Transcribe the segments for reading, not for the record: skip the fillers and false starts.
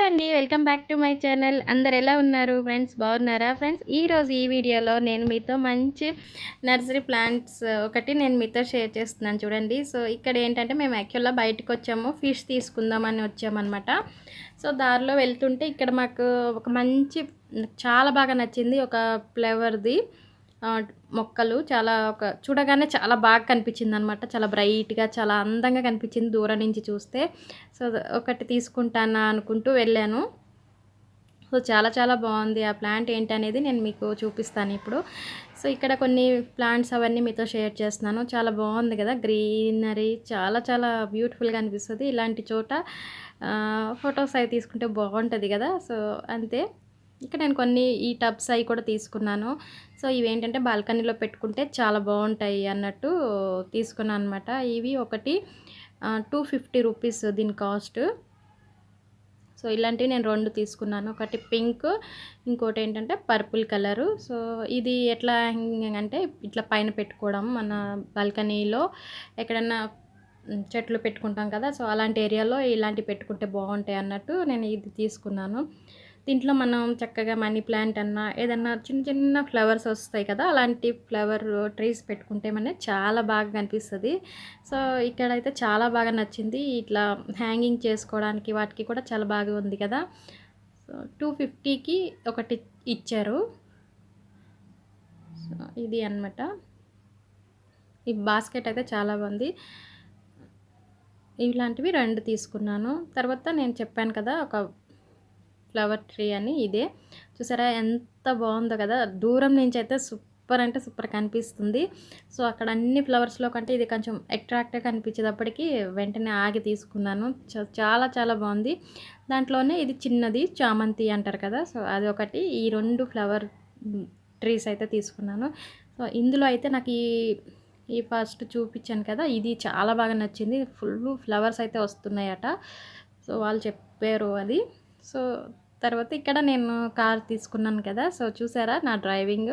అండి. Welcome back to my channel. అందరు ఎలా ఉన్నారు ఫ్రెండ్స్? బాగున్నారా ఫ్రెండ్స్? ఈరోజు ఈ వీడియోలో నేను మీతో మంచి నర్సరీ ప్లాంట్స్ ఒకటి నేను మీతో షేర్ చేస్తున్నాను చూడండి. సో ఇక్కడ ఏంటంటే మేము యాక్చువల్గా బయటకు వచ్చాము, ఫిష్ తీసుకుందామని వచ్చామన్నమాట. సో దారిలో వెళ్తుంటే ఇక్కడ మాకు ఒక మంచి చాలా బాగా నచ్చింది ఒక ఫ్లవర్ది మొక్కలు. చాలా చూడగానే చాలా బాగా కనిపించిందనమాట. చాలా బ్రైట్‌గా చాలా అందంగా కనిపించింది దూరం నుంచి చూస్తే. సో ఒకటి తీసుకుంటానా అనుకుంటూ వెళ్ళాను. సో చాలా చాలా బాగుంది. ఆ ప్లాంట్ ఏంటనేది నేను మీకు చూపిస్తాను ఇప్పుడు. సో ఇక్కడ కొన్ని ప్లాంట్స్ అవన్నీ మీతో షేర్ చేస్తున్నాను. చాలా బాగుంది కదా, గ్రీనరీ చాలా చాలా బ్యూటిఫుల్గా అనిపిస్తుంది. ఇలాంటి చోట ఫొటోస్ అవి తీసుకుంటే బాగుంటుంది కదా. సో అంతే. ఇక్కడ నేను కొన్ని ఈ టబ్స్ అవి కూడా తీసుకున్నాను. సో ఇవేంటంటే బాల్కనీలో పెట్టుకుంటే చాలా బాగుంటాయి అన్నట్టు తీసుకున్నాను అనమాట. ఇవి ఒకటి 250 రూపీస్ దీని కాస్ట్. సో ఇలాంటివి నేను 2 తీసుకున్నాను. ఒకటి పింక్, ఇంకోటి ఏంటంటే పర్పుల్ కలరు. సో ఇది ఎట్లా హ్యాంగింగ్ అంటే ఇట్లా పైన పెట్టుకోవడం, మన బాల్కనీలో ఎక్కడన్నా చెట్లు పెట్టుకుంటాం కదా. సో అలాంటి ఏరియాలో ఇలాంటివి పెట్టుకుంటే బాగుంటాయి అన్నట్టు నేను ఇది తీసుకున్నాను. దీంట్లో మనం చక్కగా మనీ ప్లాంట్ అన్నా ఏదన్నా చిన్న చిన్న ఫ్లవర్స్ వస్తాయి కదా, అలాంటి ఫ్లవర్ ట్రీస్ పెట్టుకుంటే మనకి చాలా బాగా కనిపిస్తుంది. సో ఇక్కడైతే చాలా బాగా నచ్చింది. ఇట్లా హ్యాంగింగ్ చేసుకోవడానికి వాటికి కూడా చాలా బాగా ఉంది కదా. సో 250కి ఒకటి ఇచ్చారు. సో ఇది అన్నమాట. ఈ బాస్కెట్ అయితే చాలా బాగుంది. ఇలాంటివి 2 తీసుకున్నాను. తర్వాత నేను చెప్పాను కదా ఒక ఫ్లవర్ ట్రీ అని, ఇదే చూసారా ఎంత బాగుందో కదా. దూరం నుంచి అయితే సూపర్ అంటే సూపర్ కనిపిస్తుంది. సో అక్కడ అన్ని ఫ్లవర్స్లో కంటే ఇది కొంచెం అట్రాక్టివ్గా కనిపించేటప్పటికి వెంటనే ఆగి తీసుకున్నాను. చాలా చాలా బాగుంది. దాంట్లోనే ఇది చిన్నది చామంతి అంటారు కదా. సో అది ఒకటి. ఈ 2 ఫ్లవర్ ట్రీస్ అయితే తీసుకున్నాను. సో ఇందులో అయితే నాకు ఈ ఫస్ట్ చూపించాను కదా, ఇది చాలా బాగా నచ్చింది. ఫుల్ ఫ్లవర్స్ అయితే వస్తున్నాయట. సో వాళ్ళు చెప్పారు అది. సో తర్వాత ఇక్కడ నేను కార్ తీసుకున్నాను కదా. సో చూసారా నా డ్రైవింగ్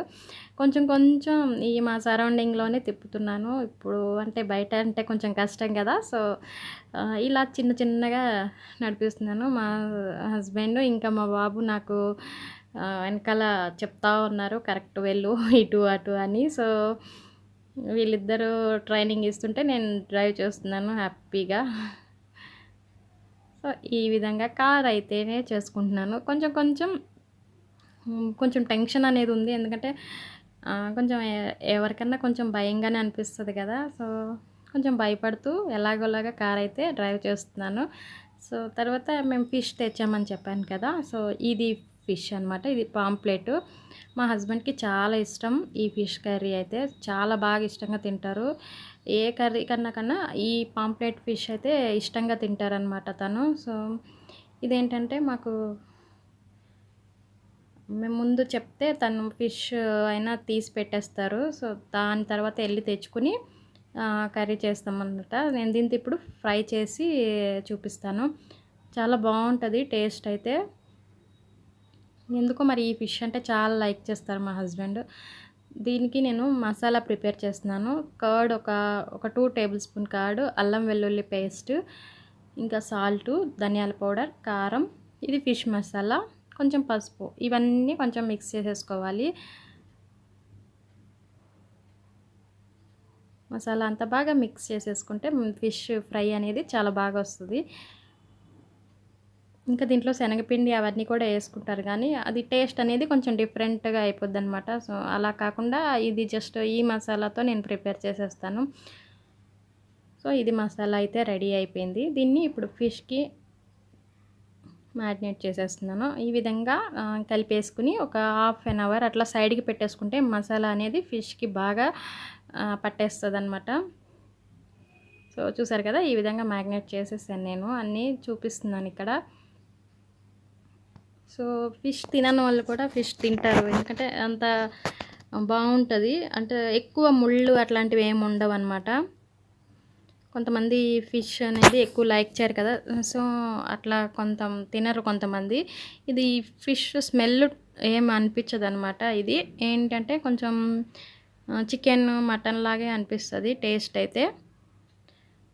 కొంచెం కొంచెం ఈ మా సరౌండింగ్లోనే తిప్పుతున్నాను ఇప్పుడు. అంటే బయట అంటే కొంచెం కష్టం కదా. సో ఇలా చిన్న చిన్నగా నడిపిస్తున్నాను. మా హస్బెండ్ ఇంకా మా బాబు నాకు వెనకాల చెప్తా ఉన్నారు, కరెక్ట్ వెళ్ళు ఇటు అటు అని. సో వీళ్ళిద్దరూ ట్రైనింగ్ ఇస్తుంటే నేను డ్రైవ్ చేస్తున్నాను హ్యాపీగా. సో ఈ విధంగా కార్ అయితేనే చేసుకుంటున్నాను. కొంచెం కొంచెం కొంచెం టెన్షన్ అనేది ఉంది. ఎందుకంటే కొంచెం ఎవరికన్నా కొంచెం భయంగానే అనిపిస్తుంది కదా. సో కొంచెం భయపడుతూ ఎలాగోలాగా కార్ అయితే డ్రైవ్ చేస్తున్నాను. సో తర్వాత మేము ఫిష్ తెచ్చామని చెప్పాను కదా. సో ఇది ఫిష్ అనమాట. ఇది పాంప్లెట్. మా హస్బెండ్కి చాలా ఇష్టం ఈ ఫిష్ కర్రీ అయితే. చాలా బాగా ఇష్టంగా తింటారు. ఏ కర్రీ కన్నా ఈ పాంప్లెట్ ఫిష్ అయితే ఇష్టంగా తింటారనమాట తను. సో ఇదేంటంటే మాకు మేము ముందు చెప్తే తను ఫిష్ అయినా తీసి పెట్టేస్తారు. సో దాని తర్వాత వెళ్ళి తెచ్చుకుని కర్రీ చేస్తామన్నమాట. నేను దీంతో ఇప్పుడు ఫ్రై చేసి చూపిస్తాను. చాలా బాగుంటుంది టేస్ట్ అయితే. ఎందుకో మరి ఈ ఫిష్ అంటే చాలా లైక్ చేస్తారు మా హస్బెండ్. దీనికి నేను మసాలా ప్రిపేర్ చేస్తున్నాను. కర్డ్ ఒక 2 టేబుల్ స్పూన్ కర్డ్, అల్లం వెల్లుల్లి పేస్ట్, ఇంకా సాల్టు, ధనియాల పౌడర్, కారం, ఇది ఫిష్ మసాలా, కొంచెం పసుపు, ఇవన్నీ కొంచెం మిక్స్ చేసేసుకోవాలి. మసాలా అంతా బాగా మిక్స్ చేసేసుకుంటే ఫిష్ ఫ్రై అనేది చాలా బాగా వస్తుంది. ఇంకా దీంట్లో శనగపిండి అవన్నీ కూడా వేసుకుంటారు, కానీ అది టేస్ట్ అనేది కొంచెం డిఫరెంట్గా అయిపోద్ది అనమాట. సో అలా కాకుండా ఇది జస్ట్ ఈ మసాలాతో నేను ప్రిపేర్ చేసేస్తాను. సో ఇది మసాలా అయితే రెడీ అయిపోయింది. దీన్ని ఇప్పుడు ఫిష్కి మ్యారినేట్ చేసేస్తున్నాను. ఈ విధంగా కలిపేసుకుని ఒక హాఫ్ అన్ అవర్ అట్లా సైడ్కి పెట్టేసుకుంటే మసాలా అనేది ఫిష్కి బాగా పట్టేస్తుంది అనమాట. సో చూసారు కదా, ఈ విధంగా మ్యారినేట్ చేసేసాను నేను. అన్నీ చూపిస్తున్నాను ఇక్కడ. సో ఫిష్ తినని వాళ్ళు కూడా ఫిష్ తింటారు, ఎందుకంటే అంత బాగుంటుంది. అంటే ఎక్కువ ముళ్ళు అట్లాంటివి ఏమి ఉండవు అనమాట. కొంతమంది ఫిష్ అనేది ఎక్కువ లైక్ చేయరు కదా. సో అట్లా తినరు కొంతమంది. ఇది ఫిష్ స్మెల్ ఏం అనిపించదు అనమాట. ఇది ఏంటంటే కొంచెం చికెన్ మటన్ లాగే అనిపిస్తుంది టేస్ట్ అయితే.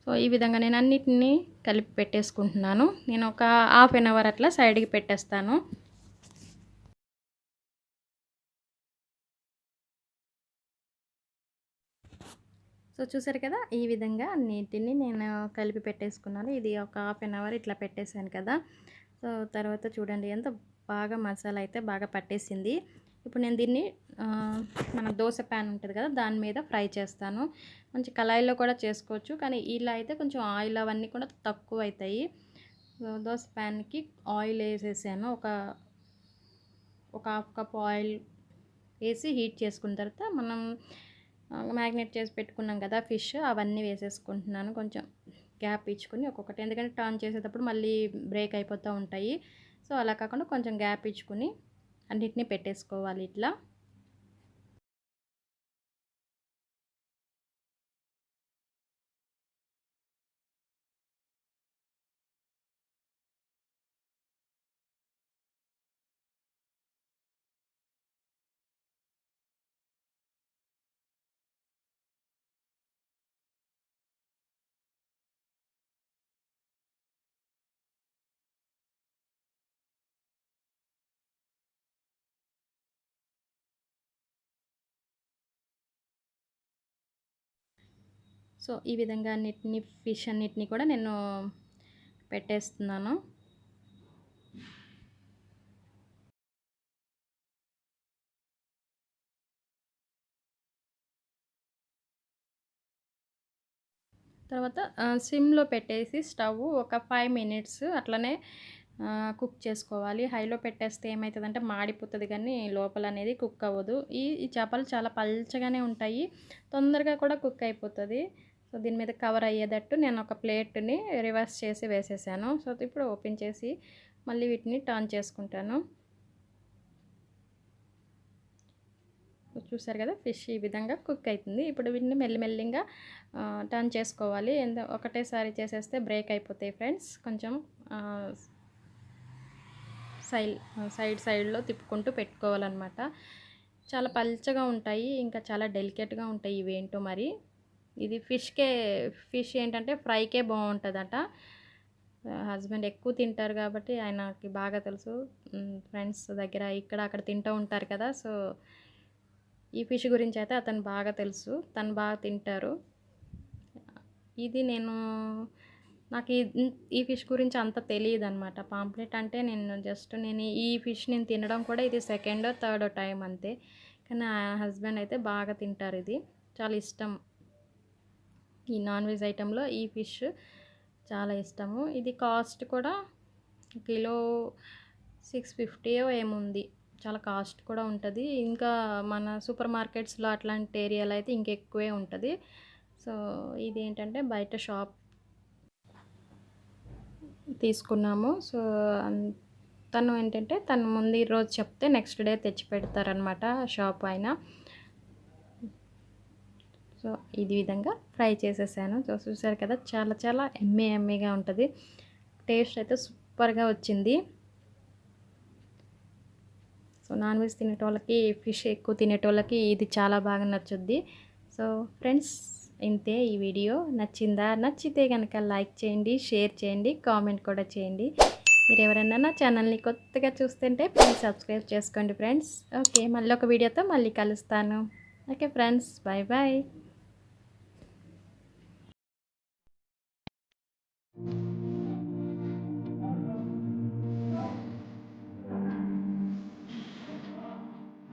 సో సో ఈ విధంగా నేను అన్నిటిని కలిపి పెట్టేసుకుంటున్నాను. నేను ఒక హాఫ్ అన్ అవర్ అట్లా సైడ్కి పెట్టేస్తాను. సో చూసారు కదా, ఈ విధంగా అన్నిటిని నేను కలిపి పెట్టేసుకున్నాను. ఇది ఒక హాఫ్ అన్ అవర్ ఇట్లా పెట్టేశాను కదా. సో తర్వాత చూడండి ఎంత బాగా మసాలా అయితే బాగా పట్టేసింది. ఇప్పుడు నేను దీన్ని మన దోశ ప్యాన్ ఉంటుంది కదా, దాని మీద ఫ్రై చేస్తాను. మంచి కళాయిలో కూడా చేసుకోవచ్చు, కానీ ఇలా అయితే కొంచెం ఆయిల్ అవన్నీ కూడా తక్కువ అవుతాయి. దోశ ప్యాన్కి ఆయిల్ వేసేసాను. ఒక హాఫ్ కప్ ఆయిల్ వేసి హీట్ చేసుకున్న తర్వాత మనం మ్యాగ్నేట్ చేసి పెట్టుకున్నాం కదా ఫిష్, అవన్నీ వేసేసుకుంటున్నాను. కొంచెం గ్యాప్ ఇచ్చుకొని ఒక్కొక్కటి, ఎందుకంటే టర్న్ చేసేటప్పుడు మళ్ళీ బ్రేక్ అయిపోతూ ఉంటాయి. సో అలా కాకుండా కొంచెం గ్యాప్ ఇచ్చుకొని అన్నిటినీ పెట్టేసుకోవాలి ఇట్లా. సో ఈ విధంగా అన్నిటిని ఫిష్ అన్నిటిని కూడా నేను పెట్టేస్తున్నాను. తర్వాత సిమ్లో పెట్టేసి స్టవ్ ఒక 5 మినిట్స్ అట్లనే కుక్ చేసుకోవాలి. హైలో పెట్టేస్తే ఏమవుతుందంటే మాడిపోతుంది, కానీ లోపల అనేది కుక్ అవ్వదు. ఈ చేపలు చాలా పల్చగానే ఉంటాయి, తొందరగా కూడా కుక్ అయిపోతుంది. సో దీని మీద కవర్ అయ్యేటట్టు నేను ఒక ప్లేట్ని రివర్స్ చేసి వేసేసాను. సో ఇప్పుడు ఓపెన్ చేసి మళ్ళీ వీటిని టర్న్ చేసుకుంటాను. చూసారు కదా, ఫిష్ ఈ విధంగా కుక్ అవుతుంది. ఇప్పుడు వీటిని మెల్లిమెల్లిగా టర్న్ చేసుకోవాలి. ఒకటేసారి చేసేస్తే బ్రేక్ అయిపోతాయి ఫ్రెండ్స్. కొంచెం సైడ్లో తిప్పుకుంటూ పెట్టుకోవాలన్నమాట. చాలా పల్చగా ఉంటాయి, ఇంకా చాలా డెలికేట్గా ఉంటాయి ఇవేంటో మరి. ఇది ఫిష్ ఏంటంటే ఫ్రైకే బాగుంటుందట. హస్బెండ్ ఎక్కువ తింటారు కాబట్టి ఆయనకి బాగా తెలుసు. ఫ్రెండ్స్ దగ్గర ఇక్కడ అక్కడ తింటూ ఉంటారు కదా, సో ఈ ఫిష్ గురించి అయితే అతను బాగా తెలుసు, తను బాగా తింటారు. ఇది నాకు ఈ ఫిష్ గురించి అంత తెలియదు అనమాట. పాంప్లెట్ అంటే నేను ఈ ఫిష్ నేను తినడం కూడా ఇది సెకండో థర్డో టైం అంతే. కానీ నా హస్బెండ్ అయితే బాగా తింటారు, ఇది చాలా ఇష్టం. ఈ నాన్ వెజ్ ఐటెంలో ఈ ఫిష్ చాలా ఇష్టము. ఇది కాస్ట్ కూడా కిలో 650 ఏముంది, చాలా కాస్ట్ కూడా ఉంటుంది. ఇంకా మన సూపర్ మార్కెట్స్లో అట్లాంటి ఏరియాలో అయితే ఇంకెక్కువే ఉంటుంది. సో ఇది ఏంటంటే బయట షాప్ తీసుకున్నాము. సో తను ఏంటంటే తను ముందు ఈరోజు చెప్తే నెక్స్ట్ డే తెచ్చి పెడతారనమాట షాప్ ఆయన. సో ఇది విధంగా ఫ్రై చేసేసాను. సో చూసారు కదా, చాలా చాలా ఎమ్మీగా ఉంటుంది. టేస్ట్ అయితే సూపర్గా వచ్చింది. సో నాన్ వెజ్ తినేటోళ్ళకి, ఫిష్ ఎక్కువ తినేటోళ్ళకి ఇది చాలా బాగా నచ్చుద్ది. సో ఫ్రెండ్స్, ఇంతే ఈ వీడియో. నచ్చితే కనుక లైక్ చేయండి, షేర్ చేయండి, కామెంట్ కూడా చేయండి. మీరు ఎవరైనా నా ఛానల్ని కొత్తగా చూస్తుంటే ప్లీజ్ సబ్స్క్రైబ్ చేసుకోండి ఫ్రెండ్స్. ఓకే, మళ్ళీ ఒక వీడియోతో మళ్ళీ కలుస్తాను. Okay friends, bye bye.